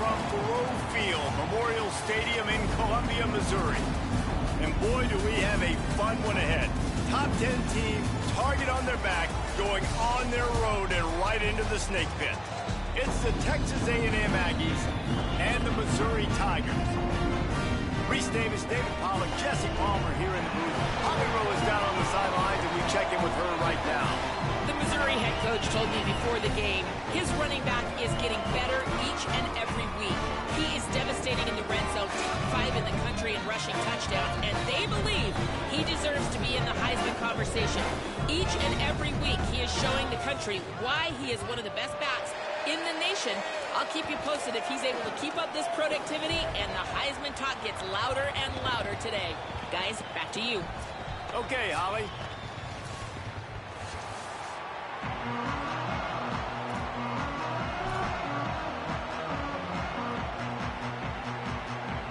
from Thoreau Field, Memorial Stadium in Columbia, Missouri. And boy, do we have a fun one ahead. Top 10 team, target on their back, going on their road and right into the snake pit. It's the Texas A&M Aggies and the Missouri Tigers. Reese Davis, David Pollack, Jesse Palmer here in the booth. Holly Rowe is down on the sidelines, and we check in with her right now. The Missouri head coach told me before the game, his running back is getting better each and every week. He is devastating in the red zone, top 5 in the country in rushing touchdowns, and they believe he deserves to be in the Heisman conversation. Each and every week, he is showing the country why he is one of the best backs in the nation. I'll keep you posted if he's able to keep up this productivity, and the Heisman talk gets louder and louder today. Guys, back to you. Okay, Holly.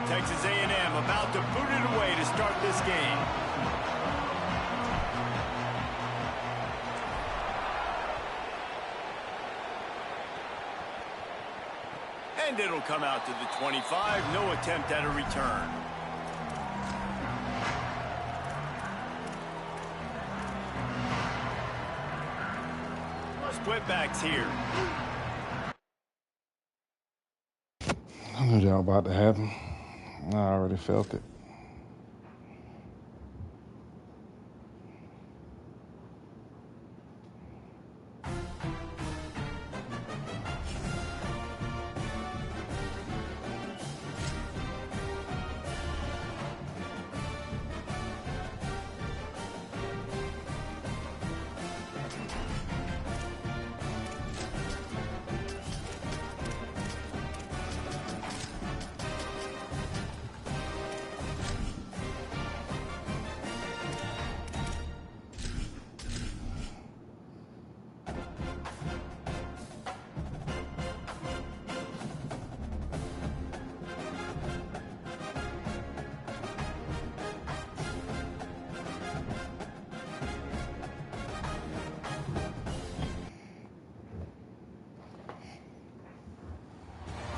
Texas A&M about to boot it away to start this game. And it'll come out to the 25. No attempt at a return. Split backs here. I knew that was about to happen. I already felt it.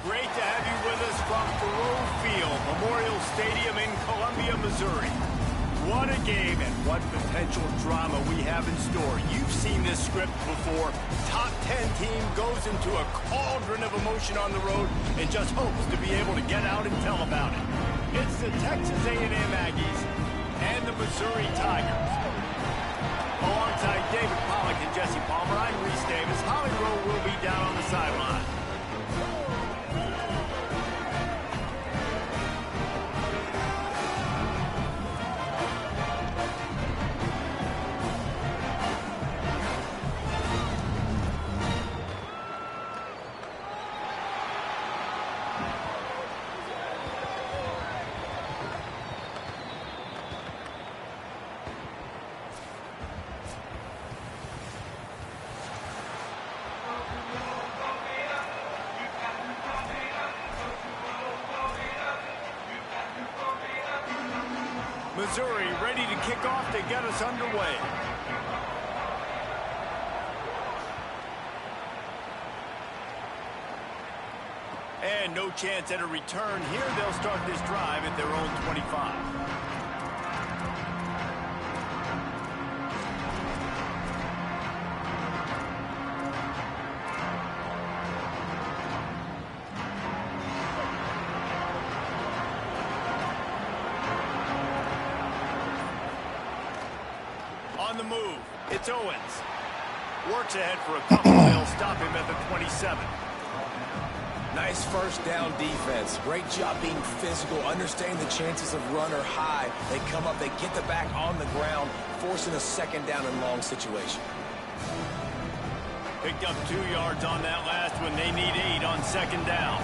Great to have you with us from Thoreau Field, Memorial Stadium in Columbia, Missouri. What a game and what potential drama we have in store. You've seen this script before. Top 10 team goes into a cauldron of emotion on the road and just hopes to be able to get out and tell about it. It's the Texas A&M Aggies and the Missouri Tigers. Alongside David Pollack and Jesse Palmer, I'm Reese Davis. Holly Rowe will be down on the sideline. Missouri ready to kick off to get us underway. And no chance at a return here. They'll start this drive at their own 25. On the move, it's Owens. Works ahead for a couple. They'll stop him at the 27. Nice first down defense. Great job being physical, understanding the chances of run are high. They come up, they get the back on the ground, forcing a second down and long situation. Picked up 2 yards on that last one. They need 8 on second down.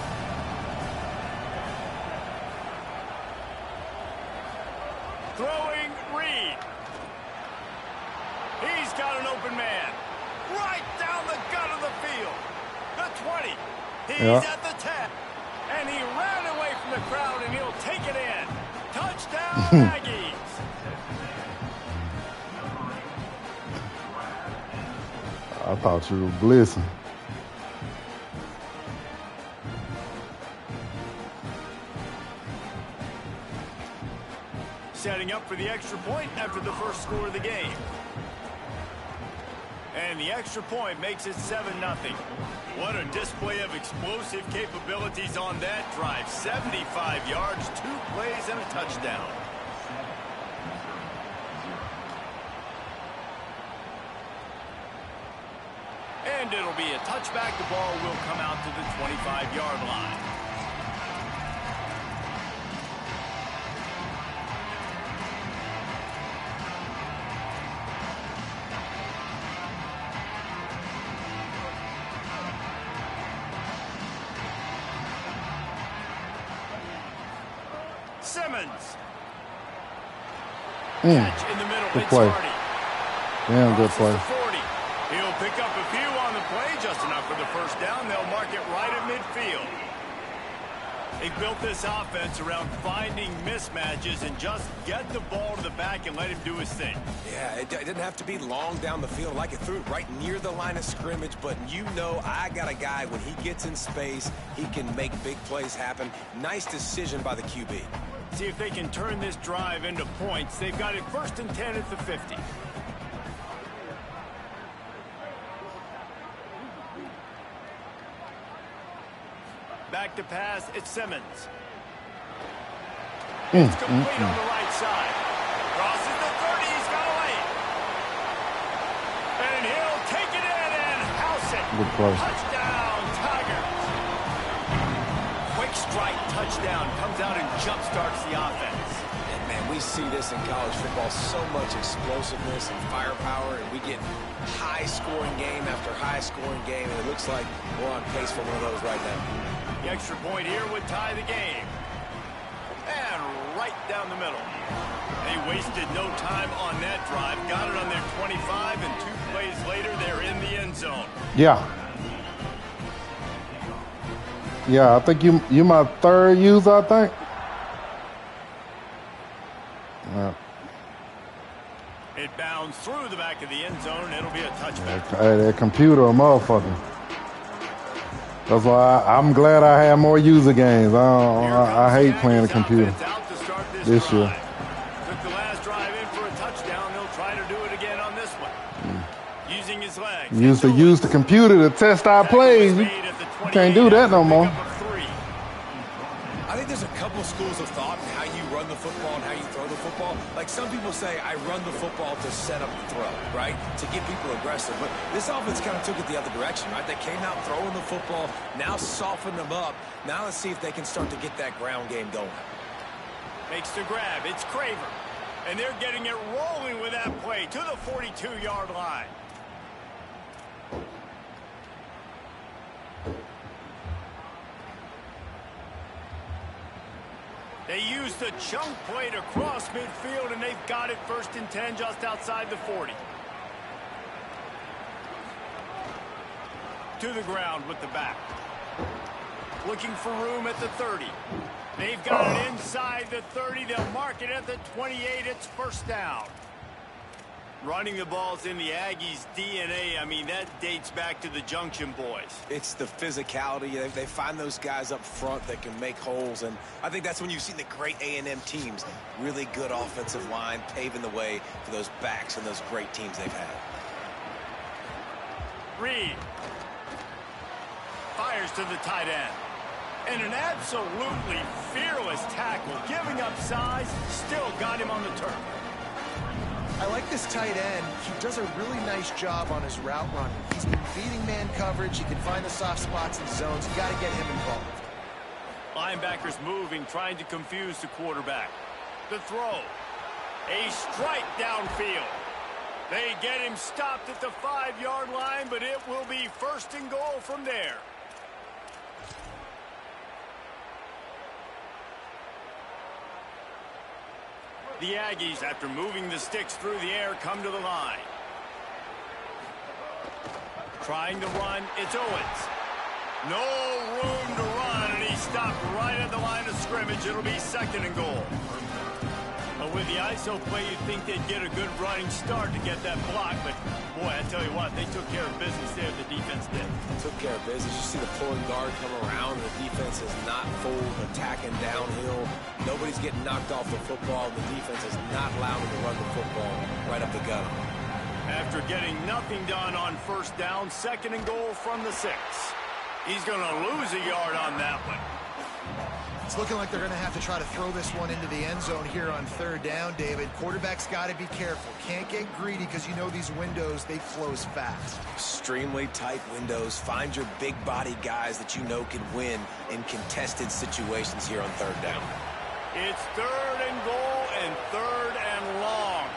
Throwing Reed. He's got an open man. Right down the gut of the field. The 20. He's at the 10. And he ran away from the crowd, and he'll take it in. Touchdown, Aggies. I thought you were blitzing. for the extra point after the first score of the game. And the extra point makes it 7-0. What a display of explosive capabilities on that drive. 75 yards, 2 plays, and a touchdown. And it'll be a touchback. The ball will come out to the 25-yard line. Simmons. Catch in the middle. Good play. Damn good play. He'll pick up a few on the play, just enough for the first down. They'll mark it right at midfield. They built this offense around finding mismatches and just get the ball to the back and let him do his thing. Yeah, it didn't have to be long down the field. Like it threw it right near the line of scrimmage, but you know I got a guy, when he gets in space, he can make big plays happen. Nice decision by the QB. See if they can turn this drive into points. They've got it 1st and 10 at the 50. Back to pass, it's Simmons. It's complete on the right side. Crosses the 30, he's got away. And he'll take it in and house it. Good play. Touchdown, Tigers. Quick strike touchdown, comes out and jump-starts the offense. And man, we see this in college football, so much explosiveness and firepower, and we get high-scoring game after high-scoring game, and it looks like we're on pace for one of those right now. The extra point here would tie the game. And right down the middle. They wasted no time on that drive. Got it on their 25, and 2 plays later, they're in the end zone. Yeah. Yeah, I think you my third user, I think. Yeah. It bounds through the back of the end zone. It'll be a touchback. Hey, that computer a motherfucker. That's why I'm glad I have more user games. I hate playing the computer this year. Took the last drive in for a touchdown. They'll try to do it again on this one. Using his legs. Used to use the computer to test our plays. You can't do that no more. I think there's a couple schools of thought in how you run the football and how you throw the football. Like some people say, I run the football to set up the throw, right? To get people aggressive. But this offense kind of took it the other direction, right? They came out throwing the football, now softened them up. Now let's see if they can start to get that ground game going. Makes the grab. It's Craver. And they're getting it rolling with that play to the 42-yard line. They used the chunk play to cross midfield, and they've got it 1st and 10 just outside the 40. To the ground with the back. Looking for room at the 30. They've got it inside the 30. They'll mark it at the 28. It's 1st down. Running the ball's in the Aggies' DNA. I mean, that dates back to the Junction boys. It's the physicality. They find those guys up front that can make holes, and I think that's when you've seen the great A&M teams. Really good offensive line, paving the way for those backs and those great teams they've had. Reed fires to the tight end. And an absolutely fearless tackle, giving up size, still got him on the turf. I like this tight end. He does a really nice job on his route running. He's been beating man coverage. He can find the soft spots and zones. You got to get him involved. Linebackers moving, trying to confuse the quarterback. The throw. A strike downfield. They get him stopped at the 5-yard line, but it will be 1st and goal from there. The Aggies, after moving the sticks through the air, come to the line. Trying to run, it's Owens. No room to run, and he stopped right at the line of scrimmage. It'll be 2nd and goal. But with the ISO play, you'd think they'd get a good running start to get that block. But, boy, I tell you what, they took care of business there, the defense did. Took care of business. You see the pulling guard come around. The defense is not full, attacking downhill. Nobody's getting knocked off the football. The defense is not allowing them to run the football right up the gut. After getting nothing done on first down, 2nd and goal from the 6. He's going to lose a yard on that one. It's looking like they're going to have to try to throw this one into the end zone here on 3rd down, David. Quarterback's got to be careful. Can't get greedy because you know these windows, they close fast. Extremely tight windows. Find your big body guys that you know can win in contested situations here on 3rd down. It's 3rd and goal and 3rd and long.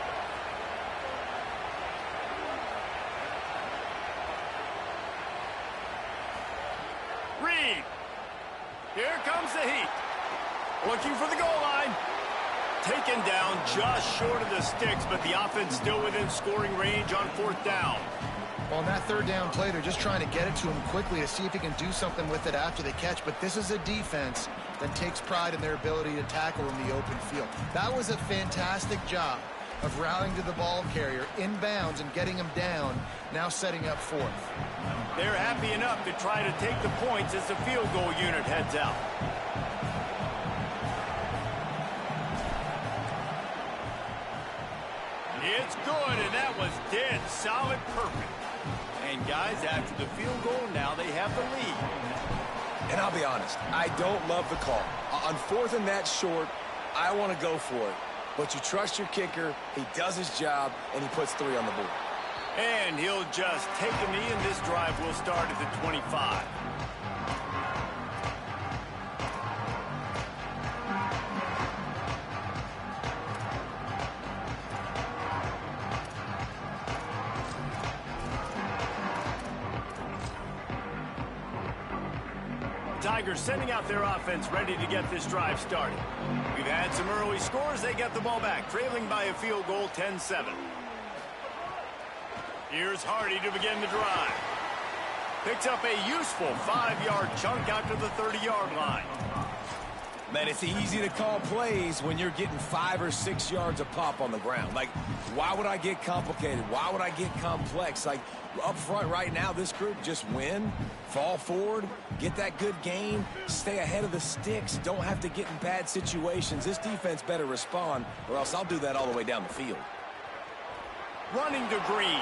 Reed. Here comes the heat. Looking for the goal line. Taken down just short of the sticks, but the offense still within scoring range on 4th down. Well, on that 3rd down play, they're just trying to get it to him quickly to see if he can do something with it after the catch. But this is a defense that takes pride in their ability to tackle in the open field. That was a fantastic job of rallying to the ball carrier, inbounds, and getting him down, now setting up 4th. They're happy enough to try to take the points as the field goal unit heads out. It's good, and that was dead solid perfect. And guys, after the field goal, now they have the lead. And I'll be honest, I don't love the call. On 4th and that short, I want to go for it. But you trust your kicker, he does his job, and he puts 3 on the board. And he'll just take a knee, and this drive will start at the 25. Tigers sending out their offense ready to get this drive started. We've had some early scores. They get the ball back, trailing by a field goal, 10-7. Here's Hardy to begin the drive. Picks up a useful 5-yard chunk out to the 30-yard line. Man, it's easy to call plays when you're getting 5 or 6 yards a pop on the ground. Like, why would I get complicated? Why would I get complex? Like, up front right now, this group just win, fall forward, get that good gain, stay ahead of the sticks, don't have to get in bad situations. This defense better respond, or else I'll do that all the way down the field. Running to Green.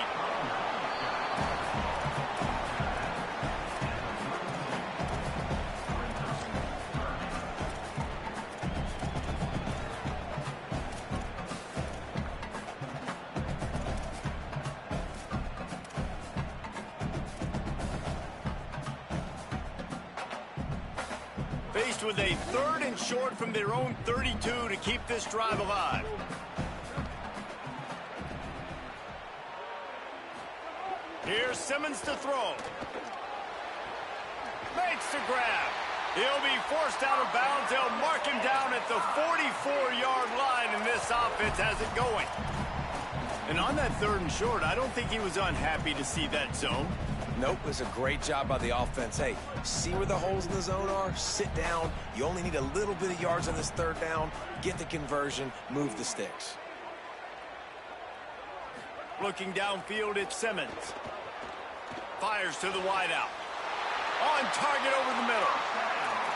Faced with a 3rd and short from their own 32 to keep this drive alive. Here's Simmons to throw. Makes the grab. He'll be forced out of bounds. They'll mark him down at the 44-yard line, and this offense has it going. And on that 3rd and short, I don't think he was unhappy to see that zone. Nope, it was a great job by the offense. Hey, see where the holes in the zone are? Sit down. You only need a little bit of yards on this 3rd down. Get the conversion. Move the sticks. Looking downfield, it's Simmons. Fires to the wideout. On target over the middle.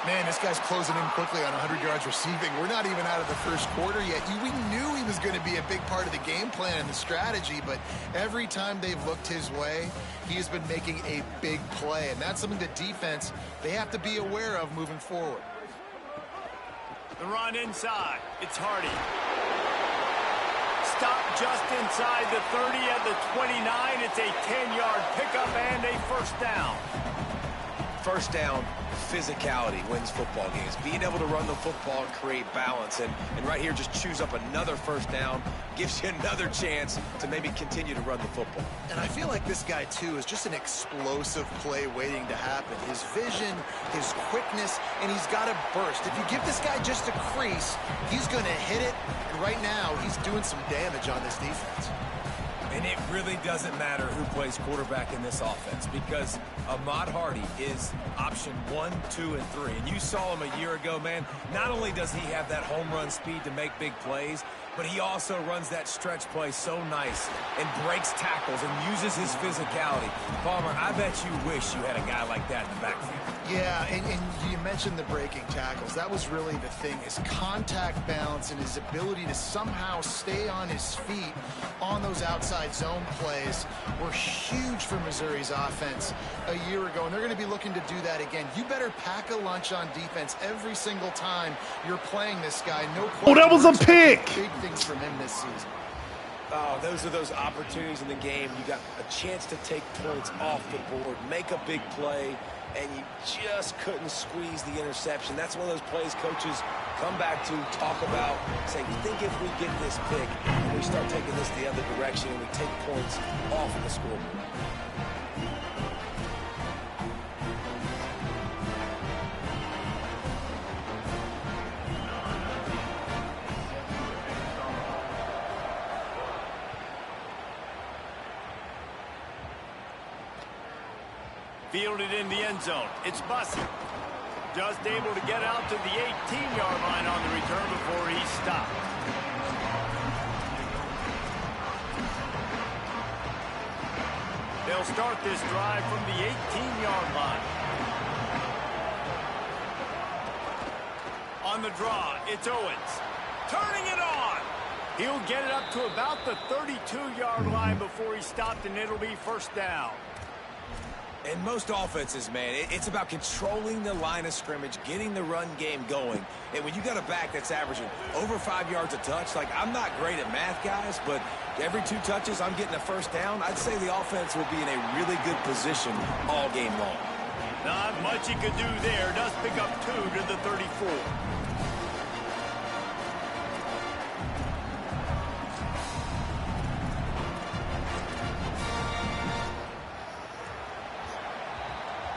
Man, this guy's closing in quickly on 100 yards receiving. We're not even out of the first quarter yet. We knew he was going to be a big part of the game plan and the strategy, but every time they've looked his way, he has been making a big play, and that's something that defense, they have to be aware of moving forward. The run inside. It's Hardy. Stop just inside the 30 at the 29. It's a 10-yard pickup and a 1st down. 1st down, physicality wins football games. Being able to run the football and create balance. And right here, just choose up another 1st down. Gives you another chance to maybe continue to run the football. And I feel like this guy, too, is just an explosive play waiting to happen. His vision, his quickness, and he's got a burst. If you give this guy just a crease, he's going to hit it. And right now, he's doing some damage on this defense. And it really doesn't matter who plays quarterback in this offense because Ahmad Hardy is option 1, 2, and 3. And you saw him a year ago, man. Not only does he have that home run speed to make big plays, but he also runs that stretch play so nice and breaks tackles and uses his physicality. Palmer, I bet you wish you had a guy like that in the backfield. Yeah, and you mentioned the breaking tackles. That was really the thing. His contact balance and his ability to somehow stay on his feet on those outside zone plays were huge for Missouri's offense a year ago, and they're going to be looking to do that again. You better pack a lunch on defense every single time you're playing this guy. No question. Oh, that was a pick! Big things from him this season. Oh, those are those opportunities in the game. You got a chance to take points off the board, make a big play, and you just couldn't squeeze the interception. That's one of those plays coaches come back to, talk about, say, we think if we get this pick and we start taking this the other direction and we take points off of the scoreboard. Fielded in the end zone. It's Bussey. Just able to get out to the 18-yard line on the return before he stopped. They'll start this drive from the 18-yard line. On the draw, it's Owens. Turning it on. He'll get it up to about the 32-yard line before he stopped, and it'll be first down. In most offenses, man, it's about controlling the line of scrimmage, getting the run game going. And when you got a back that's averaging over 5 yards a touch, like, I'm not great at math, guys, but every 2 touches, I'm getting a first down. I'd say the offense will be in a really good position all game long. Not much he could do there. Does pick up 2 to the 34.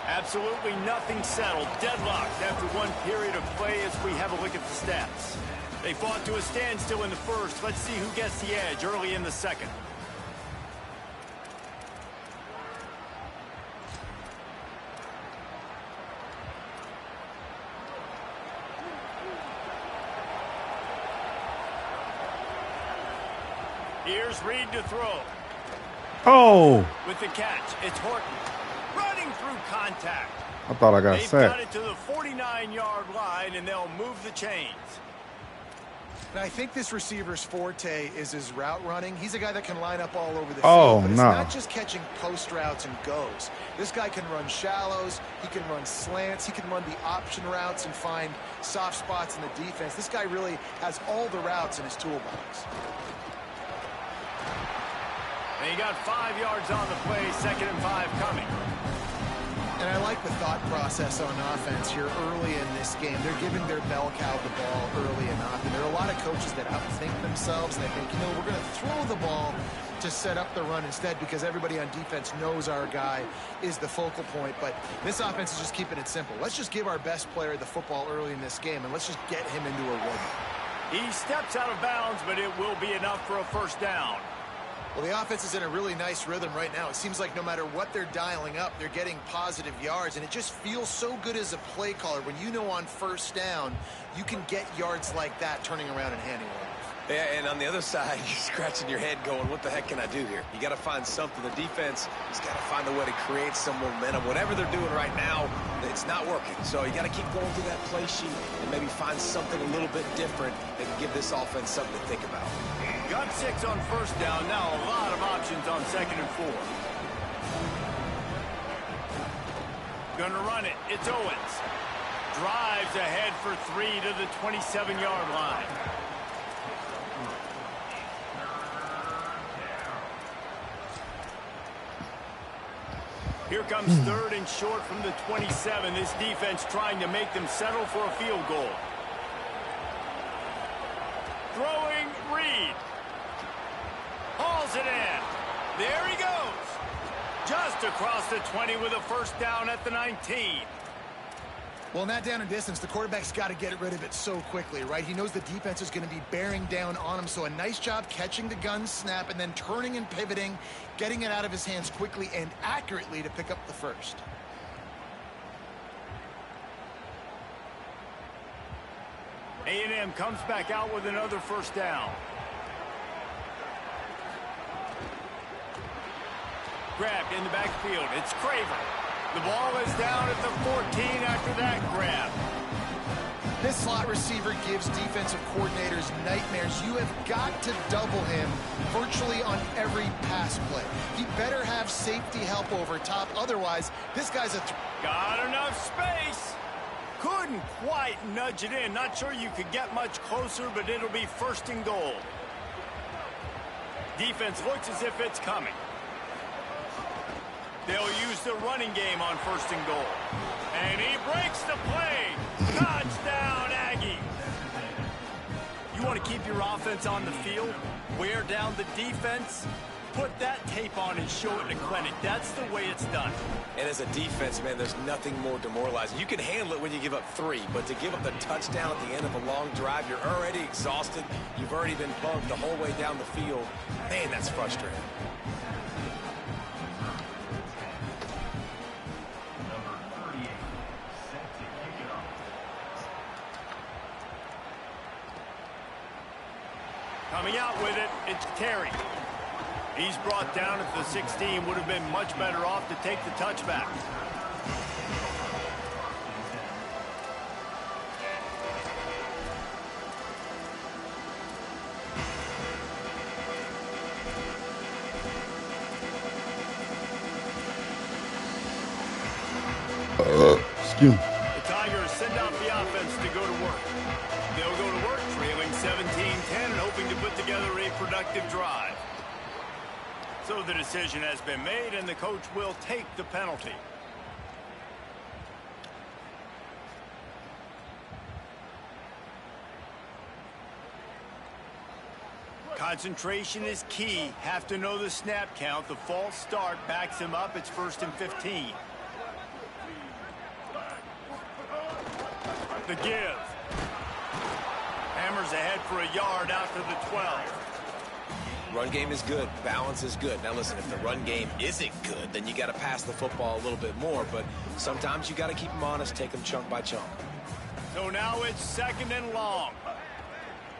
Absolutely nothing settled. Deadlocked after one period of play as we have a look at the stats. They fought to a standstill in the first. Let's see who gets the edge early in the second. Here's Reed to throw. Oh! With the catch, it's Horton. Running through contact. I thought I got They've sacked. got it to the 49-yard line, and they'll move the chains. And I think this receiver's forte is his route running. He's a guy that can line up all over the Oh, field, but it's no. not just catching post routes and goes. This guy can run shallows, he can run slants, he can run the option routes and find soft spots in the defense. This guy really has all the routes in his toolbox. And he got 5 yards on the play, 2nd and 5 coming. And I like the thought process on offense here early in this game. They're giving their bell cow the ball early and often. There are a lot of coaches that outthink themselves, and they think, you know, we're going to throw the ball to set up the run instead because everybody on defense knows our guy is the focal point. But this offense is just keeping it simple. Let's just give our best player the football early in this game, and let's just get him into a rhythm. He steps out of bounds, but it will be enough for a first down. Well, the offense is in a really nice rhythm right now. It seems like no matter what they're dialing up, they're getting positive yards, and it just feels so good as a play caller when you know on first down you can get yards like that turning around and handing it off. Yeah, and on the other side, you're scratching your head going, what the heck can I do here? You got to find something. The defense has got to find a way to create some momentum. Whatever they're doing right now, it's not working. So you got to keep going through that play sheet and maybe find something a little bit different that can give this offense something to think about. Got 6 on first down. Now a lot of options on 2nd and 4. Gonna run it. It's Owens. Drives ahead for 3 to the 27-yard line. Here comes 3rd and short from the 27. This defense trying to make them settle for a field goal. Throwing Reed. Hauls it in. There he goes. Just across the 20 with a first down at the 19. Well, in that down and distance, the quarterback's got to get rid of it so quickly, right? He knows the defense is going to be bearing down on him, so a nice job catching the gun snap and then turning and pivoting, getting it out of his hands quickly and accurately to pick up the first. A&M comes back out with another first down. grabbed in the backfield. It's Craver. The ball is down at the 14 after that grab. This slot receiver gives defensive coordinators nightmares. You have got to double him virtually on every pass play. He better have safety help over top. Otherwise, this guy's a... Got enough space. Couldn't quite nudge it in. Not sure you could get much closer, but it'll be 1st and goal. Defense looks as if it's coming. They'll use the running game on 1st and goal. And he breaks the play. Touchdown, Aggie. You want to keep your offense on the field? Wear down the defense? Put that tape on and show it in the clinic. That's the way it's done. And as a defense, man, there's nothing more demoralizing. You can handle it when you give up 3, but to give up the touchdown at the end of a long drive, you're already exhausted. You've already been bumped the whole way down the field. Man, that's frustrating. Coming out with it, it's Terry. He's brought down at the 16. Would have been much better off to take the touchback. Excuse me. The Tigers send out the offense to go to work. They'll go to work trailing 17-10 and hoping to put together a productive drive. So the decision has been made, and the coach will take the penalty. Concentration is key. Have to know the snap count. The false start backs him up. It's 1st and 15. The give. Hammers ahead for a yard out to the 12. Run game is good. Balance is good. Now, listen, if the run game isn't good, then you got to pass the football a little bit more. But sometimes you got to keep them honest, take them chunk by chunk. So now it's 2nd and long.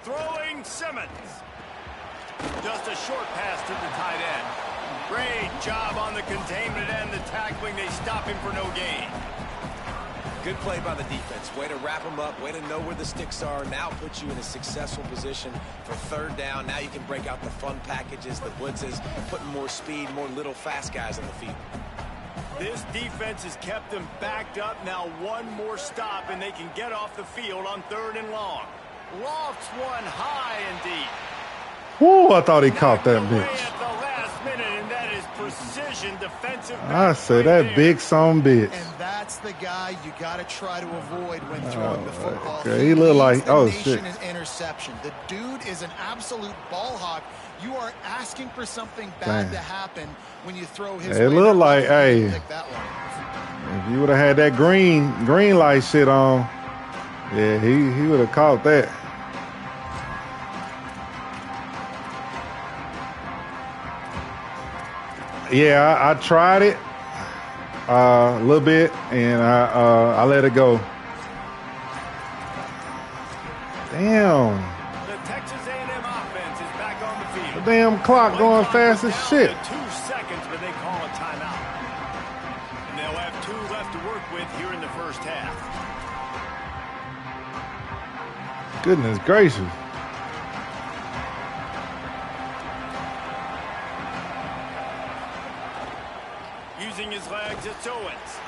Throwing Simmons. Just a short pass to the tight end. Great job on the containment and the tackling. They stop him for no gain. Good play by the defense. Way to wrap them up. Way to know where the sticks are. Now puts you in a successful position for 3rd down. Now you can break out the fun packages, the blitzes, putting more speed, more little fast guys on the field. This defense has kept them backed up. Now one more stop, and they can get off the field on 3rd and long. Lofts one high and deep. Woo, I thought he caught that bitch. At the last minute, and that is precision defensive. I say that big son bitch. And that's the guy you got to try to avoid when throwing the football. Okay, he look like, oh shit. An interception. The dude is an absolute ball hawk. You are asking for something bad to happen when you throw his. It looked like, hey, if you would have had that green light shit on, yeah, he would have caught that. Yeah, I tried it a little bit, and I let it go. Damn. The Texas A&M offense is back on the field. The damn clock going fast as shit. 2 seconds, but they call a timeout. And they'll have 2 left to work with here in the 1st half. Goodness gracious. Using his legs, it's Owens.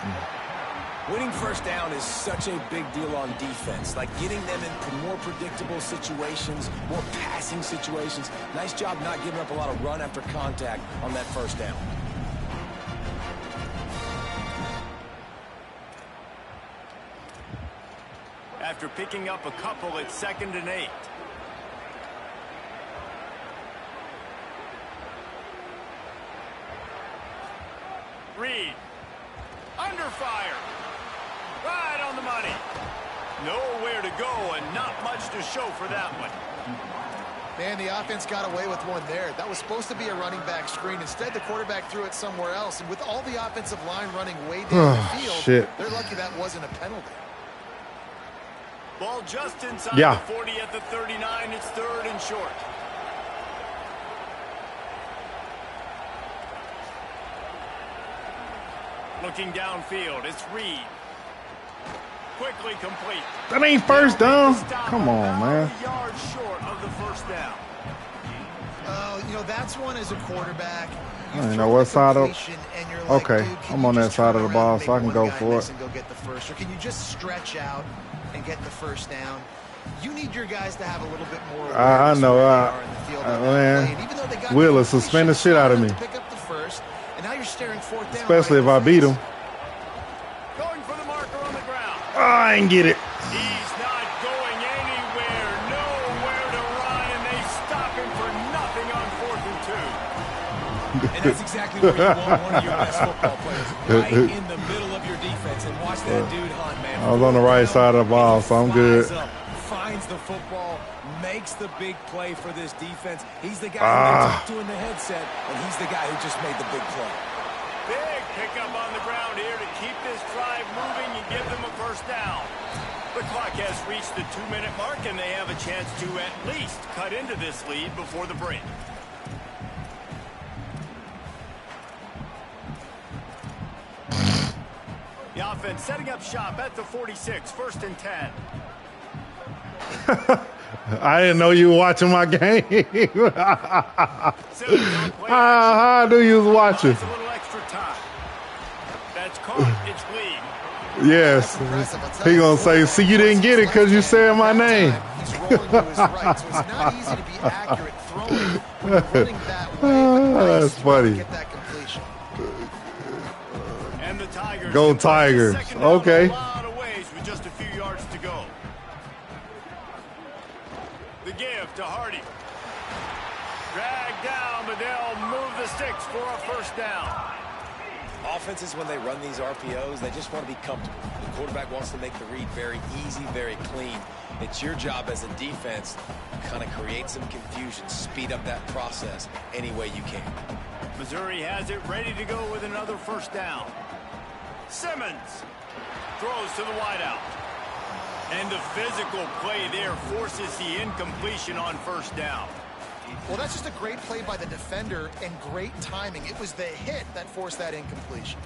Winning 1st down is such a big deal on defense. Like getting them in more predictable situations, more passing situations. Nice job not giving up a lot of run after contact on that 1st down. After picking up a couple, it's 2nd and 8. Reed. Under fire. Right on the money. Nowhere to go and not much to show for that one. Man, the offense got away with one there. That was supposed to be a running back screen. Instead, the quarterback threw it somewhere else. And with all the offensive line running way down the field, they're lucky that wasn't a penalty. Ball just inside the 40 at the 39. It's 3rd and short. Looking downfield, it's Reed. Quickly complete. That ain't first down. Come on, man. Yards short of the first down. You know, that's one as a quarterback. I don't know what side of. Like, okay, I'm on that side of the ball, so I can go for it. And go get the first, or can you just stretch out and get the first down? You need your guys to have a little bit more. I know. Man, Wheeler suspend the shit out of me. Pick up the first, and now you're staring fourth down. Especially if I beat him. Going for the marker on the ground. Oh, I ain't get it. He's not going anywhere, nowhere to run, and they stop him for nothing on 4th and 2. And that's exactly where you want one of your best football players, right in the middle of your defense. And watch that dude hunt, man. I was on the right side of the ball, so I'm good. Up, finds the football, makes the big play for this defense. He's the guy who they talk to in the headset, and he's the guy who just made the big play. Big pickup on the ground here to keep this drive moving and give them a first down. The clock has reached the 2-minute mark, and they have a chance to at least cut into this lead before the break. The offense setting up shop at the 46, 1st and 10. I didn't know you were watching my game. How do you was watching? A little extra time. That's caught. It's Lee. Yes. He gonna say, see, you didn't get it because you said my name. He's rolling to his right, so it's not easy to be accurate throwing running that way. But That's funny. Get that completion. And the Tigers. Go Tigers. Okay. A lot of ways with just a few yards to go. The give to Hardy. Dragged down, but they'll move the sticks for a first down. Offenses, when they run these RPOs, they just want to be comfortable. The quarterback wants to make the read very easy, very clean. It's your job as a defense to kind of create some confusion, speed up that process any way you can. Missouri has it ready to go with another first down. Simmons throws to the wideout. And the physical play there forces the incompletion on first down. Well, that's just a great play by the defender and great timing. It was the hit that forced that incompletion.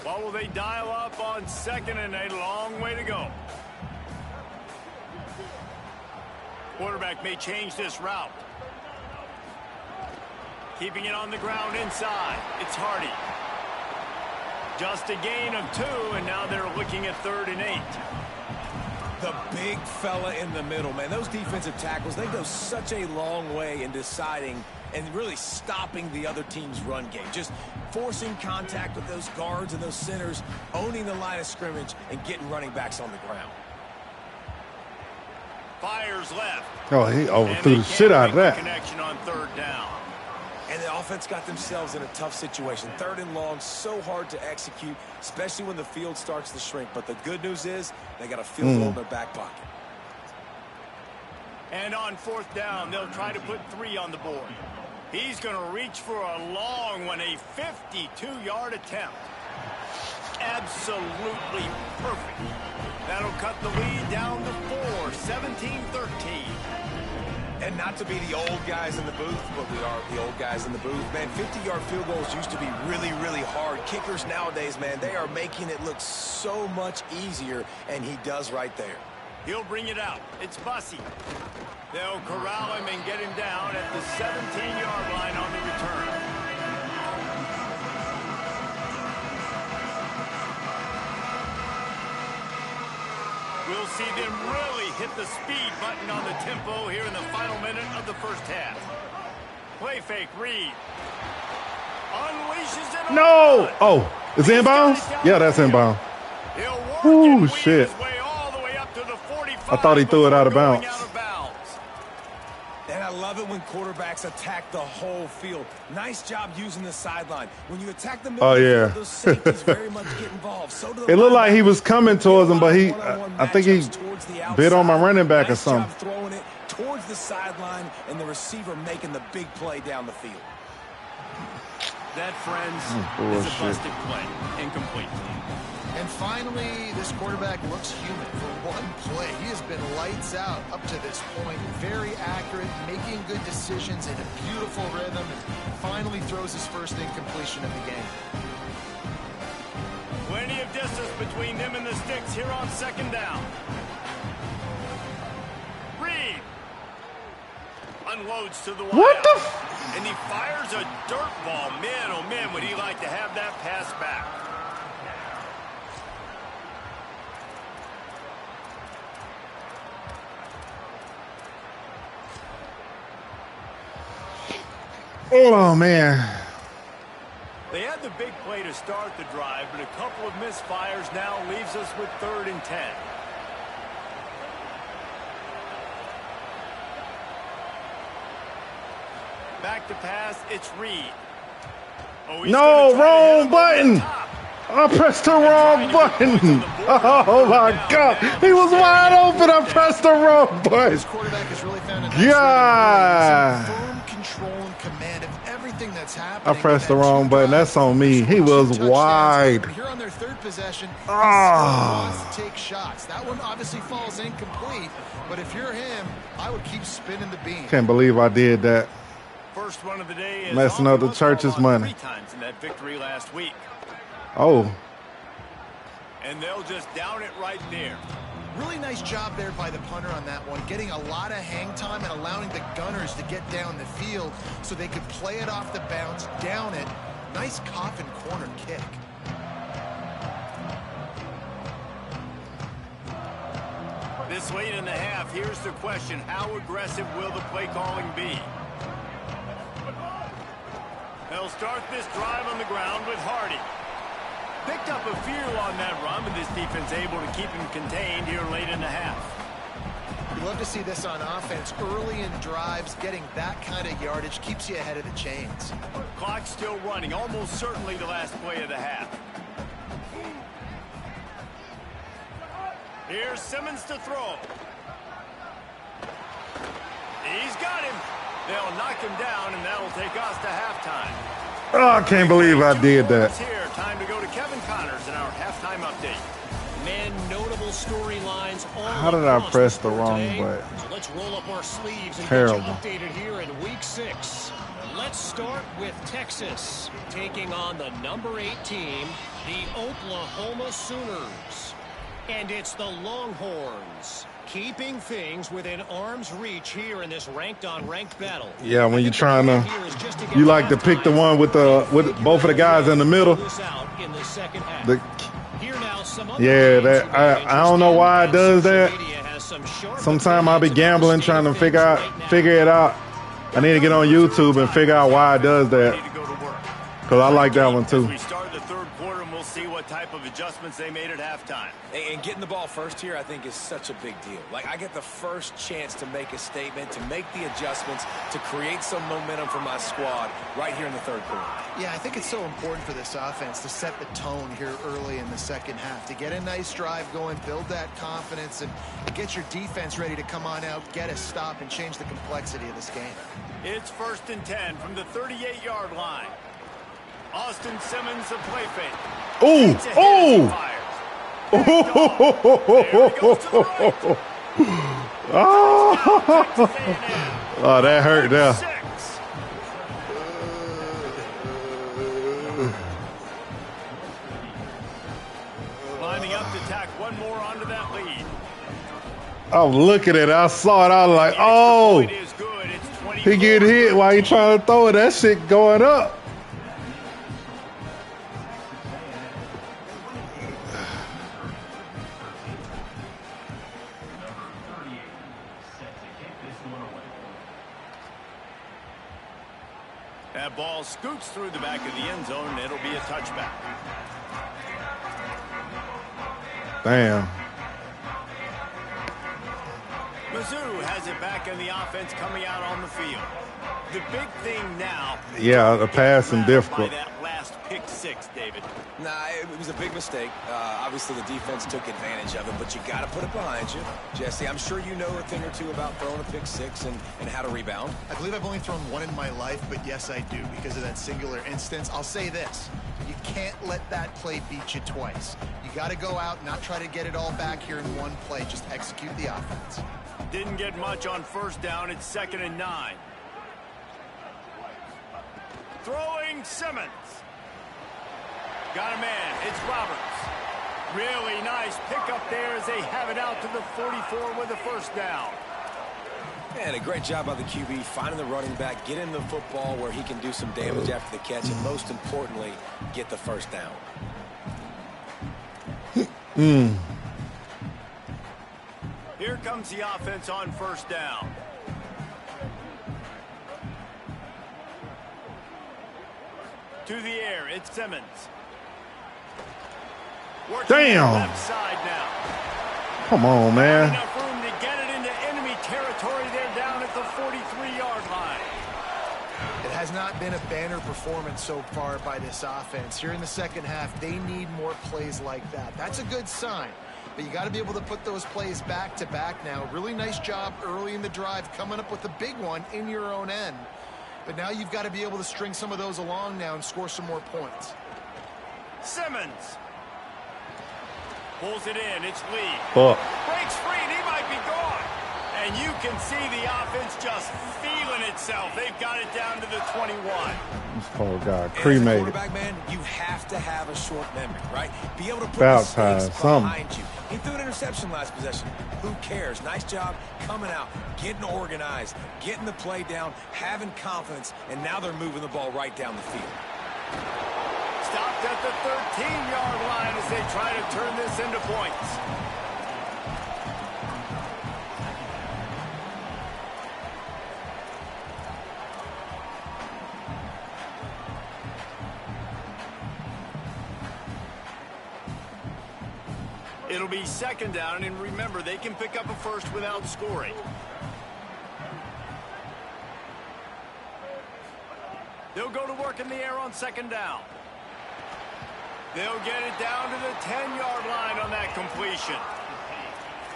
What will they dial up on 2nd and a long way to go? Quarterback may change this route. Keeping it on the ground inside. It's Hardy. Just a gain of 2, and now they're looking at 3rd and 8. The big fella in the middle, man. Those defensive tackles, they go such a long way in deciding and really stopping the other team's run game. Just forcing contact with those guards and those centers, owning the line of scrimmage, and getting running backs on the ground. Fires left. Oh, he overthrew the shit out of that. Connection on 3rd down. And the offense got themselves in a tough situation. 3rd and long, so hard to execute, especially when the field starts to shrink. But the good news is they got a field goal in their back pocket. And on 4th down, they'll try to put 3 on the board. He's going to reach for a long one, a 52-yard attempt. Absolutely perfect. That'll cut the lead down to 4, 17-13. And not to be the old guys in the booth, but we are the old guys in the booth. Man, 50-yard field goals used to be really, really hard. Kickers nowadays, man, they are making it look so much easier, and he does right there. He'll bring it out. It's Bussey. They'll corral him and get him down at the 17-yard line on the return. We'll see them really hit the speed button on the tempo here in the final minute of the first half. Play fake, Reed. Unleashes it. No! Oh, is it inbounds? Yeah, that's inbound. Ooh, shit. I thought he threw it out of bounds. And I love it when quarterbacks attack the whole field. Nice job using the sideline. When you attack the middle, those safeties very much get involved. So do the it looked like he was coming towards him, but I think he bit on my running back or something. Nice job throwing it towards the sideline, and the receiver making the big play down the field. That, friends, is a busted play. Incomplete. And finally, this quarterback looks human for one play. He has been lights out up to this point. Very accurate, making good decisions in a beautiful rhythm. And finally throws his first incompletion of the game. Plenty of distance between them and the sticks here on second down. Reed unloads to the wide. What the? And he fires a dirt ball. Man, oh man, would he like to have that pass back. Oh, man. They had the big play to start the drive, but a couple of misfires now leaves us with 3rd and 10. Back to pass, it's Reed. Oh, no, wrong button. I pressed the wrong button. Oh, my God. He was wide open. I pressed the wrong button. This quarterback has really found a nice firm control and command of everything that's happening. I pressed the wrong button. That's on me. He was wide. Here on their 3rd possession, he still wants to take shots. That one obviously falls incomplete, but if you're him, I would keep spinning the beam. Can't believe I did that. First run of the day is messing up the church's money. 3 times in that victory last week. Oh. And they'll just down it right there. Really nice job there by the punter on that one, getting a lot of hang time and allowing the gunners to get down the field so they could play it off the bounce, down it. Nice coffin corner kick. This late in the half, here's the question. How aggressive will the play calling be? They'll start this drive on the ground with Hardy. Picked up a few on that run, but this defense able to keep him contained here late in the half. You love to see this on offense. Early in drives, getting that kind of yardage keeps you ahead of the chains. Clock still running, almost certainly the last play of the half. Here's Simmons to throw. He's got him. They'll knock him down, and that'll take us to halftime. Oh, I can't believe I did that. Here, time to go to Kevin Connors in our halftime update. Man, notable storylines all How did I press the sport wrong today. button? So let's roll up our sleeves and Terrible. get you updated here in Week 6. Let's start with Texas, taking on the number 8 team, the Oklahoma Sooners. And it's the Longhorns, keeping things within arm's reach here in this ranked-on-ranked battle. Yeah, when you're trying to, you like to pick the one with both of the guys in the middle. Yeah, that I don't know why it does that. Sometimes I'll be gambling, trying to figure it out. I need to get on YouTube and figure out why it does that. Because I like that one too. We start the 3rd quarter, and we'll see what type of adjustments they made at halftime. And getting the ball first here, I think, is such a big deal. Like, I get the first chance to make a statement, to make the adjustments, to create some momentum for my squad right here in the 3rd quarter. Yeah, I think it's so important for this offense to set the tone here early in the 2nd half, to get a nice drive going, build that confidence, and get your defense ready to come on out, get a stop, and change the complexity of this game. It's 1st and 10 from the 38-yard line. Austin Simmons, a play fake. Oh, oh. Oh, that hurt there. Lining up to tack one more onto that lead. I'm looking at it. I saw it. I was like, oh, he get hit while he trying to throw it. That shit going up. That ball scoots through the back of the end zone, and it'll be a touchback. Damn. Mizzou has it back in the offense coming out on the field. The big thing now. Yeah, the passing difficult. By that last pick 6, David. Nah, it was a big mistake. Obviously, the defense took advantage of it, but you got to put it behind you. Jesse, I'm sure you know a thing or two about throwing a pick 6 and how to rebound. I believe I've only thrown one in my life, but yes, I do because of that singular instance. I'll say this. You can't let that play beat you twice. You got to go out and not try to get it all back here in one play. Just execute the offense. Didn't get much on 1st down. It's 2nd and 9. Throwing Simmons. Got a man. It's Roberts. Really nice pickup there as they have it out to the 44 with a first down. And a great job by the QB finding the running back, getting the football where he can do some damage after the catch, and most importantly, get the first down. Here comes the offense on first down. To the air, it's Simmons. Working Damn. Left side now. Come on, man. Enough room to get it into enemy territory. They're down at the 43-yard line. It has not been a banner performance so far by this offense. Here in the second half, they need more plays like that. That's a good sign. But you got to be able to put those plays back to back now. Really nice job early in the drive coming up with a big one in your own end. But now you've got to be able to string some of those along now and score some more points. Simmons. Pulls it in. It's Lee. Breaks free and he might be gone. And you can see the offense just feeling itself. They've got it down to the 21. This poor guy, As a cremated. quarterback, man, you have to have a short memory, right? Be able to put Baptized, mistakes something. behind you. He threw an interception last possession. Who cares? Nice job coming out, getting organized, getting the play down, having confidence, and now they're moving the ball right down the field. Stopped at the 13-yard line as they try to turn this into points. It'll be second down, and remember, they can pick up a first without scoring. They'll go to work in the air on second down. They'll get it down to the 10-yard line on that completion.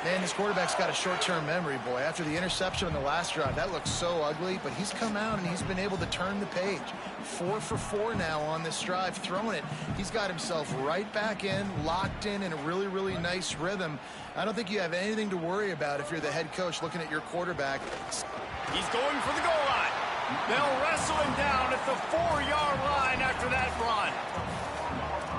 Man, this quarterback's got a short-term memory, boy. After the interception on the last drive, that looked so ugly, but he's come out and he's been able to turn the page. 4 for 4 now on this drive, throwing it. He's got himself right back in, locked in a really, really nice rhythm. I don't think you have anything to worry about if you're the head coach looking at your quarterback. He's going for the goal line. They'll wrestle him down at the 4-yard line after that run.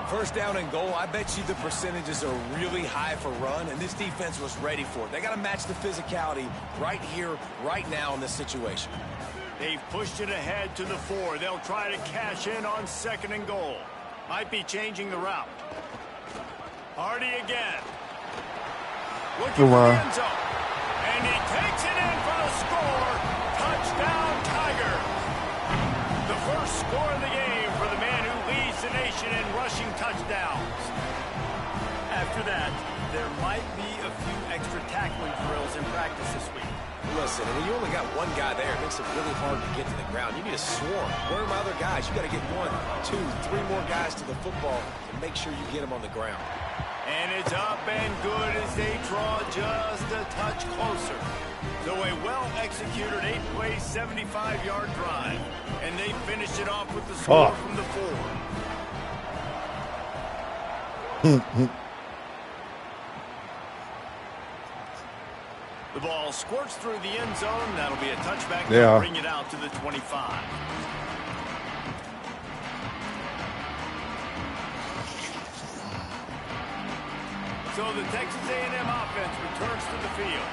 First down and goal, I bet you the percentages are really high for run, and this defense was ready for it. They got to match the physicality right here, right now in this situation. They've pushed it ahead to the 4. They'll try to cash in on second and goal. Might be changing the route. Hardy again. Looking for the end zone. And he takes it in for the score. Touchdown, Tiger. The first score of the game for the man who leads the nation in rushing touchdowns. After that, there might be a few extra tackling drills in practice this week. Listen, when you only got one guy there, it makes it really hard to get to the ground. You need a swarm. Where are my other guys? You got to get 1, 2, 3 more guys to the football and make sure you get them on the ground. And it's up and good as they draw just a touch closer. So a well-executed 8-play, 75-yard drive. And they finished it off with the score from the 4. The ball squirts through the end zone. That'll be a touchback. Yeah. Bring it out to the 25. So the Texas A&M offense returns to the field.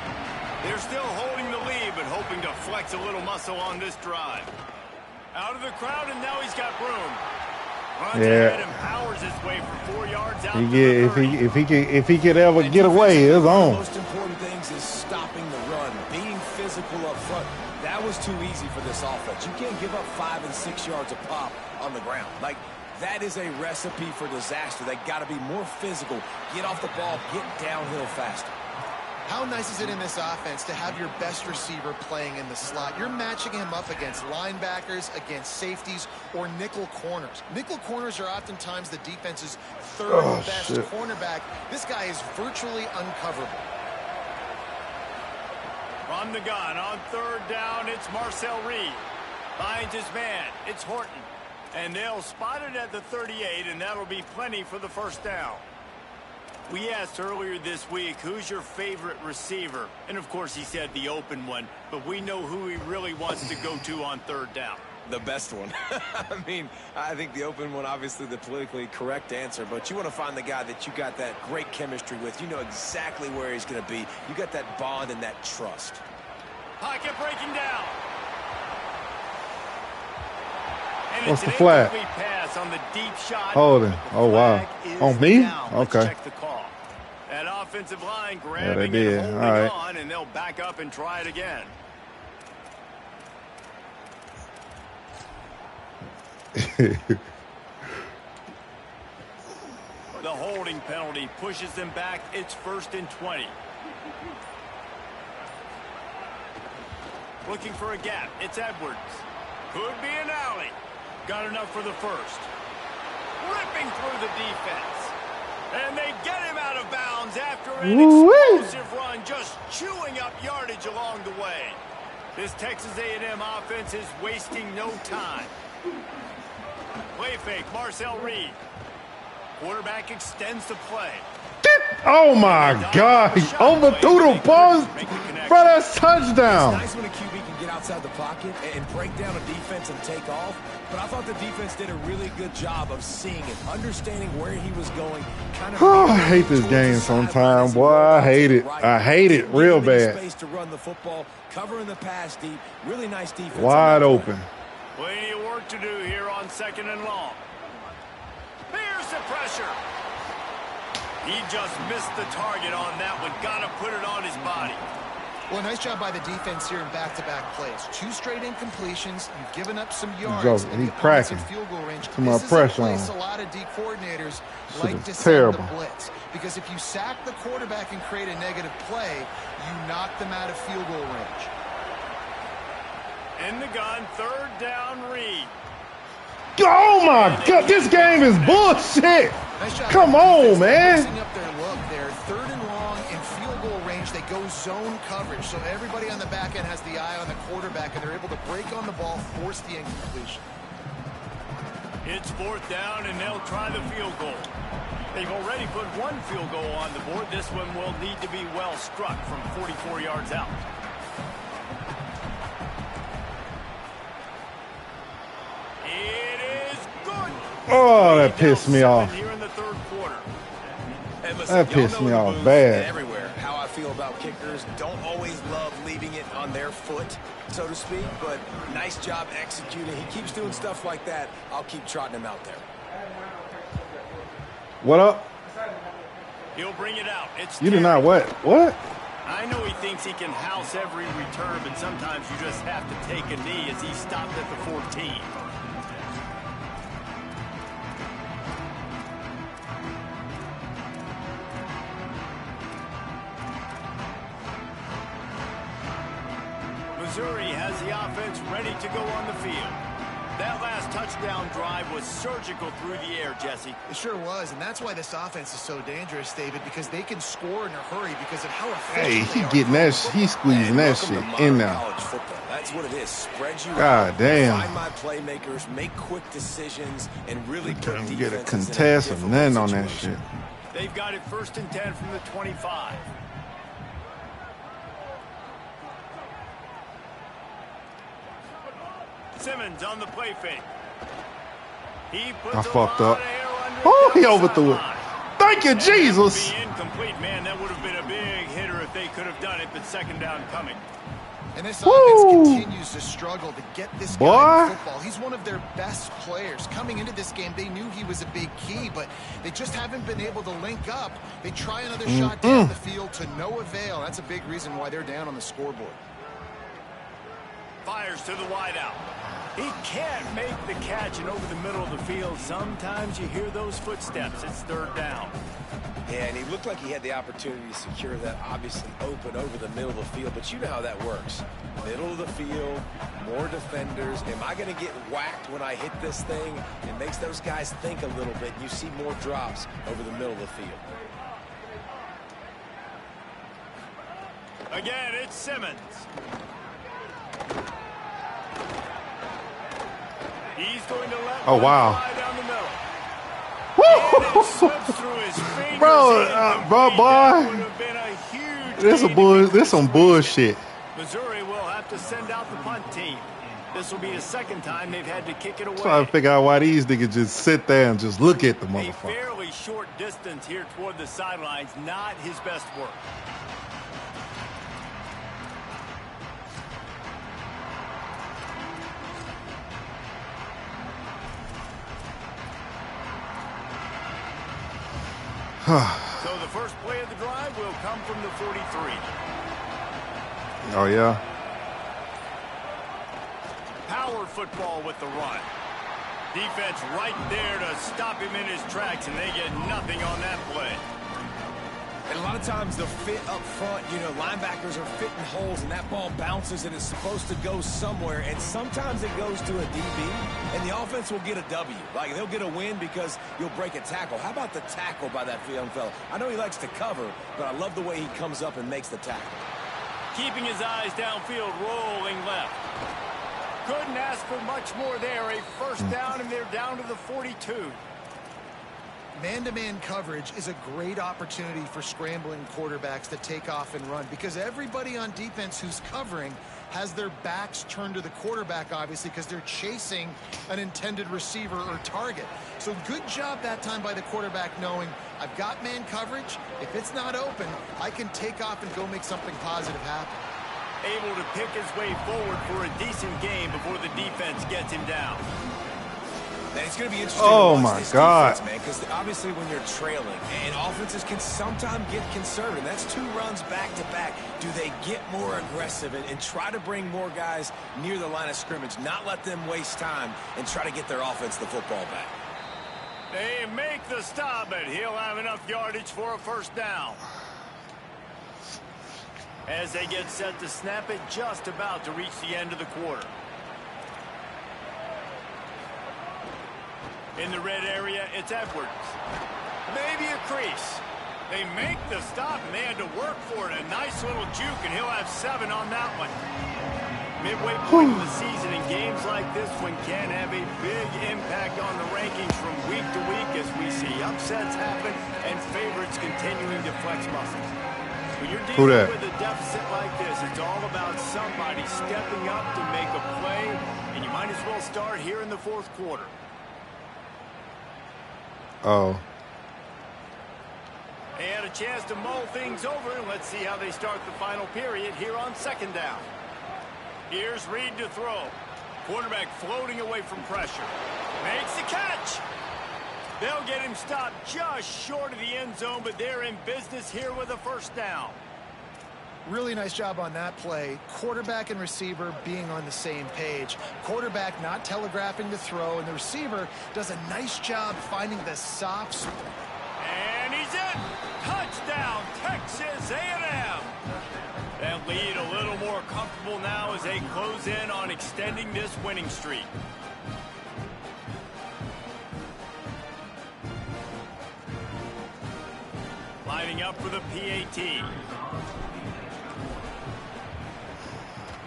They're still holding the lead, but hoping to flex a little muscle on this drive. Out of the crowd, and now he's got room. Runs ahead and powers his way for 4 yards out. If he could ever get away, it's on. The most important things is stopping the run, being physical up front. That was too easy for this offense. You can't give up 5 and 6 yards a pop on the ground. Like, that is a recipe for disaster. They got to be more physical, get off the ball, get downhill faster. How nice is it in this offense to have your best receiver playing in the slot? You're matching him up against linebackers, against safeties, or nickel corners. Nickel corners are oftentimes the defense's third best cornerback. This guy is virtually uncoverable. From the gun on third down, it's Marcel Reed. Finds his man. It's Horton. And they'll spot it at the 38, and that'll be plenty for the first down. We asked earlier this week, who's your favorite receiver? And, of course, he said the open one, but we know who he really wants to go to on third down. The best one. I mean, I think the open one, obviously the politically correct answer, but you want to find the guy that you got that great chemistry with. You know exactly where he's going to be. You got that bond and that trust. Pocket breaking down. And what's the flag? Pass on the deep shot. Holding. Oh, wow. On me? Okay. Check the call. That offensive line grabbing and holding on, and they'll back up and try it again. The holding penalty pushes them back. It's 1st and 20. Looking for a gap. It's Edwards. Could be an alley. Got enough for the first. Ripping through the defense. And they get him out of bounds after an explosive run, just chewing up yardage along the way. This Texas A&M offense is wasting no time. Play fake, Marcel Reed. Quarterback extends the play. Oh my God! He overthrew the ball. Bro, that's touchdown. It's nice when a QB can get outside the pocket and break down a defense and take off. But I thought the defense did a really good job of seeing it, understanding where he was going. I hate this game sometimes, boy. I hate it. I hate it real bad. Space to run the football, covering the pass deep. Really nice defense. Wide open. Plenty of work to do here on 2nd and long. Here's the pressure. He just missed the target on that one. Got to put it on his body. Well, nice job by the defense here in back-to-back plays. 2 straight incompletions. You've given up some yards. He's cracking. Field goal range. Too much pressure on him. A lot of D coordinators like to terrible. send the blitz. Because if you sack the quarterback and create a negative play, you knock them out of field goal range. In the gun, 3rd down, Reed. Oh my God, this game is bullshit. Nice job. Come on, man. Up their look there. 3rd and long in field goal range. They go zone coverage. So everybody on the back end has the eye on the quarterback, and they're able to break on the ball, force the incompletion. It's 4th down, and they'll try the field goal. They've already put 1 field goal on the board. This one will need to be well struck from 44 yards out. It is good. Oh, that pissed me off. Here in the 3rd quarter. And listen, That pissed me off booth bad. Everywhere. How I feel about kickers. Don't always love leaving it on their foot, so to speak, but nice job executing. He keeps doing stuff like that. I'll keep trotting him out there. What up? He'll bring it out. It's You did not what? What? I know he thinks he can house every return, but sometimes you just have to take a knee as he stopped at the 14. Missouri has the offense ready to go on the field. That last touchdown drive was surgical through the air, Jesse. It sure was, and that's why this offense is so dangerous, David, because they can score in a hurry because of how efficient Hey, he getting that. He's squeezing that shit in there. That's what it is. Spread you God out, damn. find my playmakers, make quick decisions, and really put Couldn't get a defenses in contest or difficult nothing on that situation. shit. They've got it 1st and 10 from the 25. Simmons on the play fake. He puts I fucked up. Under Oh, he the overthrew it. sideline. Thank you, Jesus. Be incomplete, man. That would have been a big hitter if they could have done it, but 2nd down coming. And this Woo! offense continues to struggle to get this guy Boy. in football. He's one of their best players. Coming into this game, they knew he was a big key, but they just haven't been able to link up. They try another shot down the field to no avail. That's a big reason why they're down on the scoreboard. Fires to the wideout. He can't make the catch, and over the middle of the field, sometimes you hear those footsteps. It's 3rd down. Yeah, and he looked like he had the opportunity to secure that obviously open over the middle of the field, but you know how that works. Middle of the field, more defenders. Am I going to get whacked when I hit this thing? It makes those guys think a little bit. You see more drops over the middle of the field. Again, it's Simmons. He's going to let Oh, wow. fly down the middle. Woo! Slips through his fingers. Bro, Incomplete. boy. That would have been a huge This gain to some keep bullshit. Missouri will have to send out the punt team. This will be the second time they've had to kick it away. Trying to figure out why these niggas just sit there and just look at the A motherfucker. fairly short distance here toward the sidelines, not his best work. So the first play of the drive will come from the 43. Oh, yeah? Power football with the run. Defense right there to stop him in his tracks, and they get nothing on that play. And a lot of times the fit up front, you know, linebackers are fitting holes, and that ball bounces, and it's supposed to go somewhere, and sometimes it goes to a DB, and the offense will get a W. Like, they'll get a win because you'll break a tackle. How about the tackle by that young fella? I know he likes to cover, but I love the way he comes up and makes the tackle. Keeping his eyes downfield, rolling left. Couldn't ask for much more there. A first down, and they're down to the 42. Man-to-man coverage is a great opportunity for scrambling quarterbacks to take off and run, because everybody on defense who's covering has their backs turned to the quarterback, obviously, because they're chasing an intended receiver or target. So good job that time by the quarterback knowing, I've got man coverage. If it's not open, I can take off and go make something positive happen. Able to pick his way forward for a decent game before the defense gets him down. And it's going to be interesting Oh, to watch my this God. defense, man, because obviously when you're trailing, and offenses can sometimes get conservative. That's 2 runs back-to-back. Do they get more aggressive and try to bring more guys near the line of scrimmage, not let them waste time, and try to get their offense the football back? They make the stop, but he'll have enough yardage for a first down. As they get set to snap it, just about to reach the end of the quarter. In the red area, it's Edwards. Maybe a crease. They make the stop, and they had to work for it. A nice little juke, and he'll have 7 on that one. Midway point of the season, in games like this one can have a big impact on the rankings from week to week as we see upsets happen and favorites continuing to flex muscles. When you're dealing with a deficit like this, it's all about somebody stepping up to make a play, and you might as well start here in the 4th quarter. Oh. They had a chance to mull things over, and let's see how they start the final period here on 2nd down. Here's Reed to throw. Quarterback floating away from pressure. Makes the catch. They'll get him stopped just short of the end zone, but they're in business here with a first down. Really nice job on that play. Quarterback and receiver being on the same page. Quarterback not telegraphing the throw, and the receiver does a nice job finding the soft spot. And he's in. Touchdown, Texas A&M. That lead a little more comfortable now as they close in on extending this winning streak. Lining up for the PAT.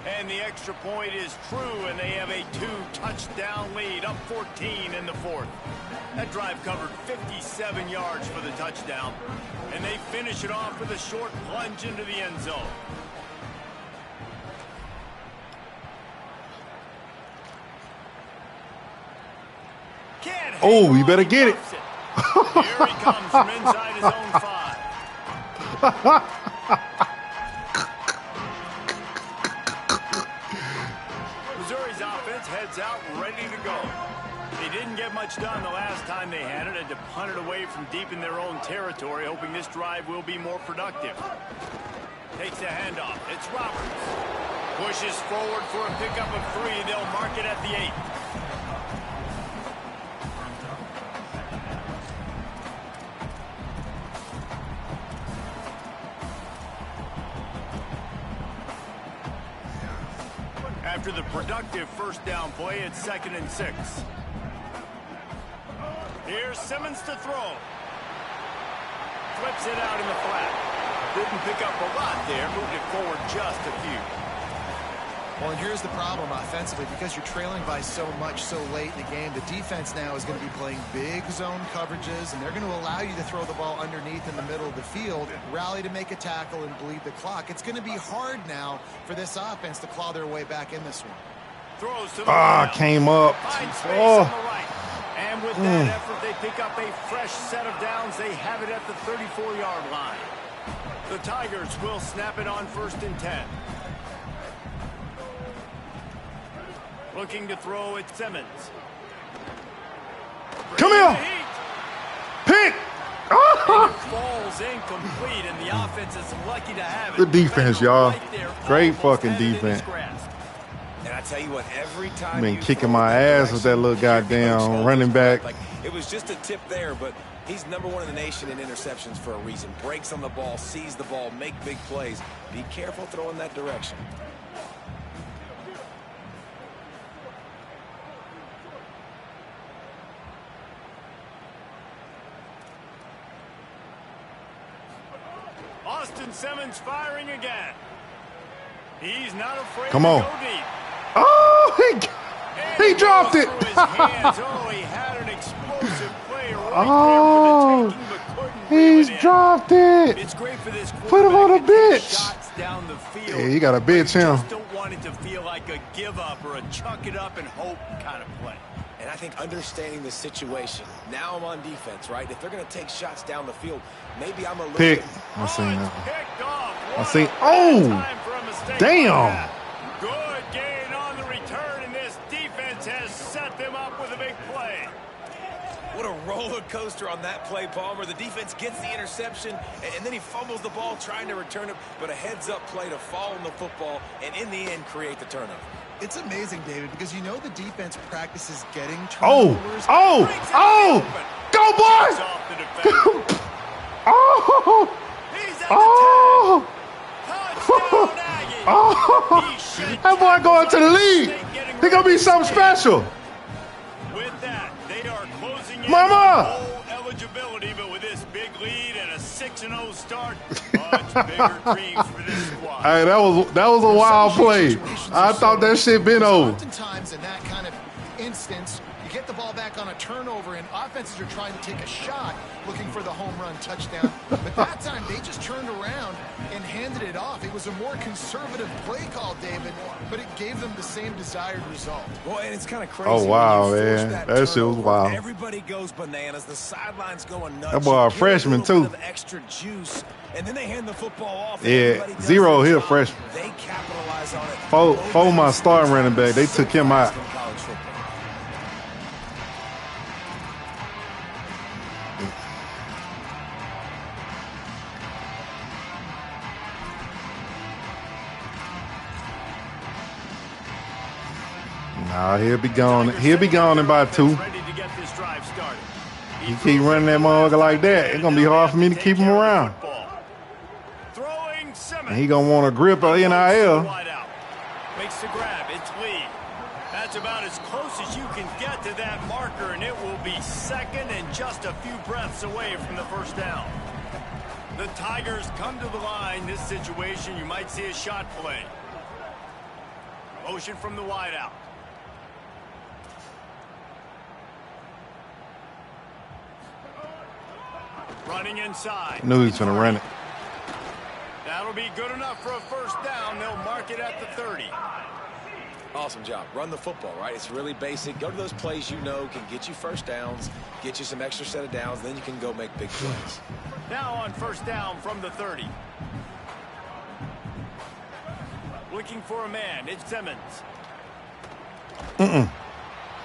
And the extra point is true, and they have a 2-touchdown lead, up 14 in the 4th. That drive covered 57 yards for the touchdown, and they finish it off with a short plunge into the end zone. Oh, you better get it. Here he comes from inside his own 5. Missouri's offense heads out ready to go. They didn't get much done the last time they had it, had to punt it away from deep in their own territory, hoping this drive will be more productive. Takes the handoff. It's Roberts. Pushes forward for a pickup of 3. They'll mark it at the 8. After the productive first down play, it's 2nd and 6. Here's Simmons to throw. Flips it out in the flat. Didn't pick up a lot there. Moved it forward just a few. Well, and here's the problem offensively. Because you're trailing by so much so late in the game, the defense now is going to be playing big zone coverages, and they're going to allow you to throw the ball underneath in the middle of the field, rally to make a tackle, and bleed the clock. It's going to be hard now for this offense to claw their way back in this one. Throws to the came up. Finds space on the right. And with that effort, they pick up a fresh set of downs. They have it at the 34-yard line. The Tigers will snap it on 1st and 10. Looking to throw at Simmons. Come here. Pick. And it falls incomplete, and the offense is lucky to have it. Good defense, y'all. Right, great fucking defense. And I tell you what, every time Been kicking my ass with that little goddamn running back. Like, it was just a tip there, but he's #1 in the nation in interceptions for a reason. Breaks on the ball, sees the ball, make big plays. Be careful throwing that direction. Austin Simmons firing again. He's not afraid Come to on. go deep. Oh, he dropped it. His hands. Oh, he had an explosive play right Oh, there for the taking, but couldn't reel he's it in. dropped it. It's great for this Put him on a quarterback to take bitch. shots down the field. Yeah, you got to bitch You him. just don't want it to feel like a give up or a chuck it up and hope kind of play. And I think understanding the situation, now I'm on defense, right? If they're going to take shots down the field, maybe I'm a little Pick. bit... I seen that. Picked off. I What seen. a Oh, time for a mistake damn. like that. Good gain on the return, and this defense has set them up with a big play. What a roller coaster on that play, Palmer. The defense gets the interception, and then he fumbles the ball trying to return it, but a heads-up play to fall on the football, and in the end, create the turnover. It's amazing, David, because you know the defense practices getting Oh, turnovers. go, boy. Takes off the defender. Oh, He's at oh, the 10. Touchdown, Aggie. oh. He should That boy going to the league. getting He gonna be ready something to stand. special. With that, they are closing in Mama. on bowl eligibility, but with this big lead and a 6-0 start, much bigger dreams for this squad. Hey, that was a wild play. I thought that shit been over. Oftentimes in that kind of instance, you get the ball back on a turnover, and offenses are trying to take a shot, looking for the home run touchdown. But that time, they just turned around and handed it off. It was a more conservative play call, David, but it gave them the same desired result. Well, and it's kind of crazy. Oh, wow, when you force man. That shit was turnover, wild. Everybody goes bananas. The sidelines going nuts. That boy a You get freshman, little too. bit of extra juice, and then they hand the football off. and Yeah, everybody does Zero, their he a job. freshman. They capitalize on it. Four my starting running back. They took him out. From college football. Nah, he'll be gone. He'll be gone in about 2. Ready to get this drive started. You keep running that motherfucker like that, it's gonna be hard for me to keep him around. Throwing Simmons. And he gonna want to grip a NIL. Wide out. Makes the grab. It's lead. That's about as close as you can get to that marker, and it will be second and just a few breaths away from the first down. The Tigers come to the line. This situation, you might see a shot play. Motion from the wide out. Running inside. Knew he was gonna run it. That'll be good enough for a first down. They'll mark it at the 30. Awesome job. Run the football, right? It's really basic. Go to those plays you know can get you first downs, get you some extra set of downs, then you can go make big plays. Now on first down from the 30. Looking for a man. It's Simmons. And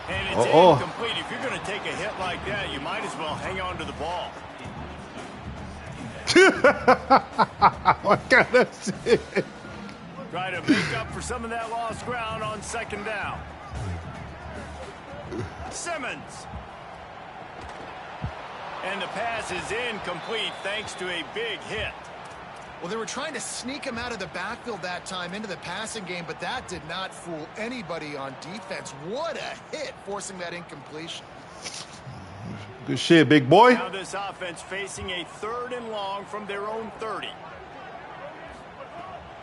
it's incomplete. If you're going to take a hit like that, you might as well hang on to the ball. What kind of shit? Try to make up for some of that lost ground on second down. Simmons. And the pass is incomplete thanks to a big hit. Well, they were trying to sneak him out of the backfield that time into the passing game, but that did not fool anybody on defense. What a hit, forcing that incompletion. Good shit, big boy. Now this offense facing a 3rd and long from their own 30.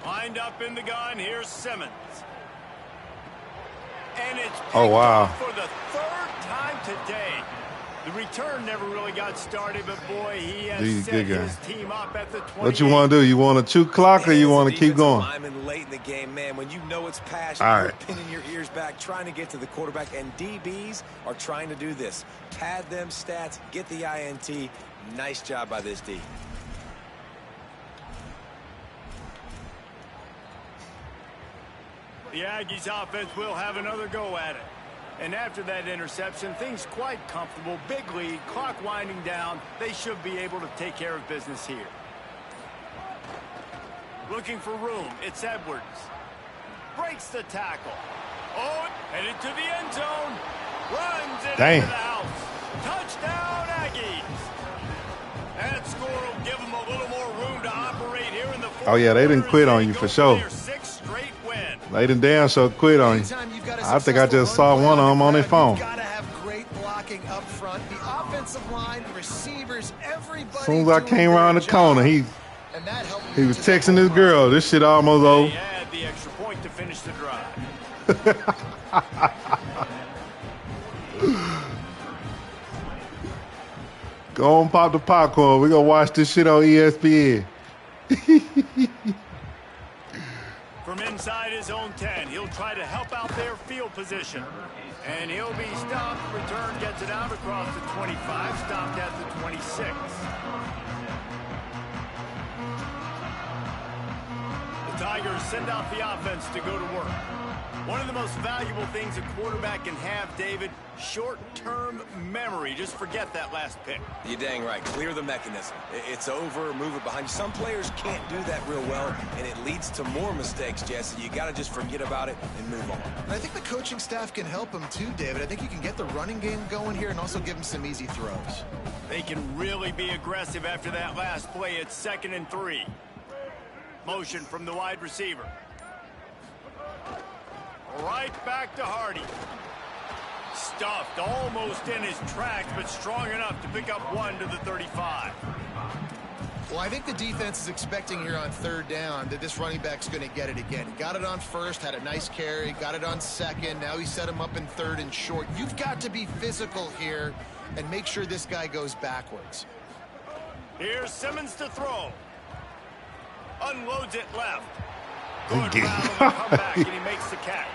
Lined up in the gun, here's Simmons. And it's picked Oh, wow. up for the 3rd time today. The return never really got started, but boy, he has set his team up at the 28. What you want to do? You want to chew clock or you want to keep going? Late in the game, man. When you know it's passion, you're pinning your ears back, trying to get to the quarterback, and DBs are trying to do this. Pad them stats, get the INT. Nice job by this D. The Aggies offense will have another go at it. And after that interception, things quite comfortable. Big lead, clock winding down. They should be able to take care of business here. Looking for room. It's Edwards. Breaks the tackle. Oh, headed to the end zone. Runs it into the house. Touchdown, Aggies. That score will give them a little more room to operate here in the fourth. Oh, yeah, they didn't quit on you for sure. They didn't damn sure quit on you. I think I just saw one of them on their phone. Gotta have great blocking up front. The offensive line, receivers, everybody. As soon as I came around the corner, he was texting his girl. This shit almost over. He had the extra point to finish the drive. Go on, pop the popcorn. We're going to watch this shit on ESPN. From inside his own 10, he'll try to help out their field position. And he'll be stopped. Return gets it out across the 25, stopped at the 26. The Tigers send out the offense to go to work. One of the most valuable things a quarterback can have, David, short-term memory. Just forget that last pick. You're dang right. Clear the mechanism. It's over, move it behind you. Some players can't do that real well, and it leads to more mistakes, Jesse. You got to just forget about it and move on. And I think the coaching staff can help him too, David. I think you can get the running game going here and also give him some easy throws. They can really be aggressive after that last play. It's 2nd and 3. Motion from the wide receiver. Right back to Hardy. Stuffed almost in his tracks, but strong enough to pick up one to the 35. Well, I think the defense is expecting here on 3rd down that this running back's going to get it again. He got it on 1st, had a nice carry, got it on 2nd. Now he set him up in 3rd and short. You've got to be physical here and make sure this guy goes backwards. Here's Simmons to throw. Unloads it left. He he makes the catch.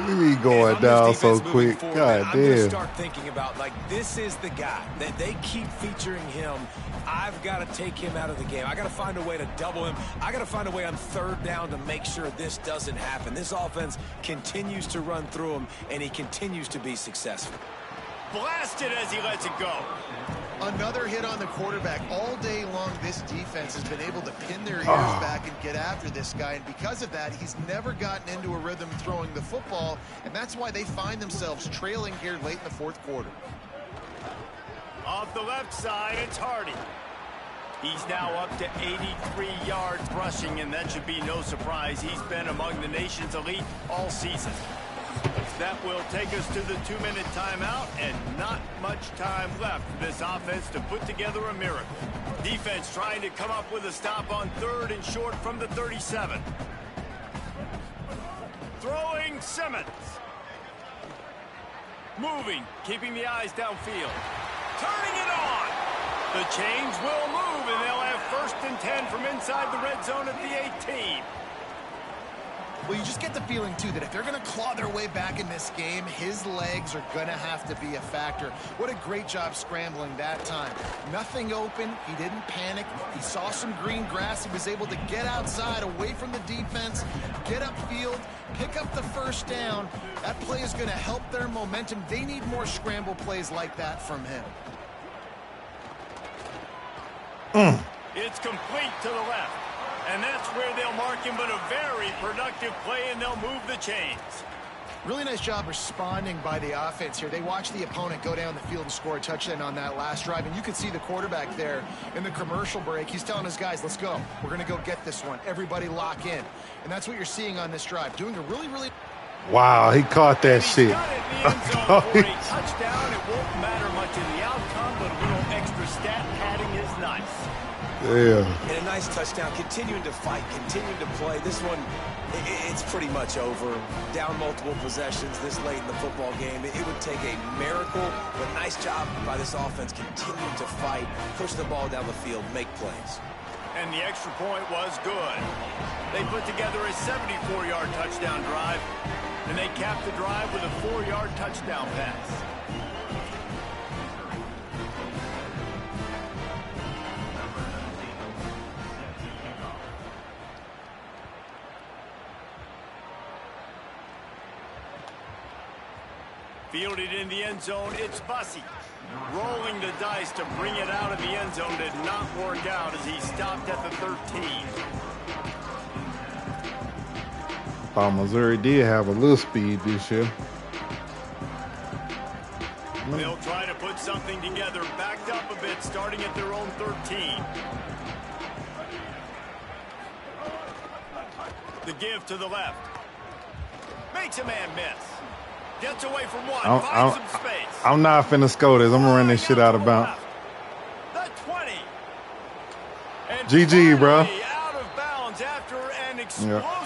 He going down so quick. God damn. I'm going to start thinking about, like, this is the guy that they keep featuring him. I've got to take him out of the game. I got to find a way to double him. I got to find a way on 3rd down to make sure this doesn't happen. This offense continues to run through him, and he continues to be successful. Blasted as he lets it go. Another hit on the quarterback. All day long, this defense has been able to pin their ears back and get after this guy. And because of that, he's never gotten into a rhythm throwing the football. And that's why they find themselves trailing here late in the 4th quarter. Off the left side, it's Hardy. He's now up to 83 yards rushing, and that should be no surprise. He's been among the nation's elite all season. That will take us to the 2-minute timeout, and not much time left for this offense to put together a miracle. Defense trying to come up with a stop on 3rd and short from the 37. Throwing Simmons. Moving, keeping the eyes downfield. Turning it on. The chains will move, and they'll have 1st and 10 from inside the red zone at the 18. Well, you just get the feeling, too, that if they're going to claw their way back in this game, his legs are going to have to be a factor. What a great job scrambling that time. Nothing open. He didn't panic. He saw some green grass. He was able to get outside, away from the defense, get upfield, pick up the 1st down. That play is going to help their momentum. They need more scramble plays like that from him. It's complete to the left. And that's where they'll mark him, but a very productive play, and they'll move the chains. Really nice job responding by the offense here. They watched the opponent go down the field and score a touchdown on that last drive, and you could see the quarterback there in the commercial break. He's telling his guys, let's go. We're going to go get this one. Everybody lock in. And that's what you're seeing on this drive. Doing a really... Wow, he caught that shit. Got it in the end zone for a touchdown. It won't matter much in the outcome, but a little extra stat padding is nice. Yeah. And a nice touchdown, continuing to fight, continuing to play. This one, it's pretty much over. Down multiple possessions this late in the football game. It would take a miracle, but nice job by this offense continuing to fight, push the ball down the field, make plays. And the extra point was good. They put together a 74-yard touchdown drive, and they capped the drive with a 4-yard touchdown pass. Fielded in the end zone, it's Bussey. Rolling the dice to bring it out of the end zone did not work out as he stopped at the 13. Thought Missouri did have a little speed this year. They'll try to put something together, backed up a bit, starting at their own 13. The give to the left. Makes a man miss. Gets away from one, finds some space. I'm not finna score this. I'm gonna run this shit out of bounds. The 20. And GG, bro. out of bounds after an explosive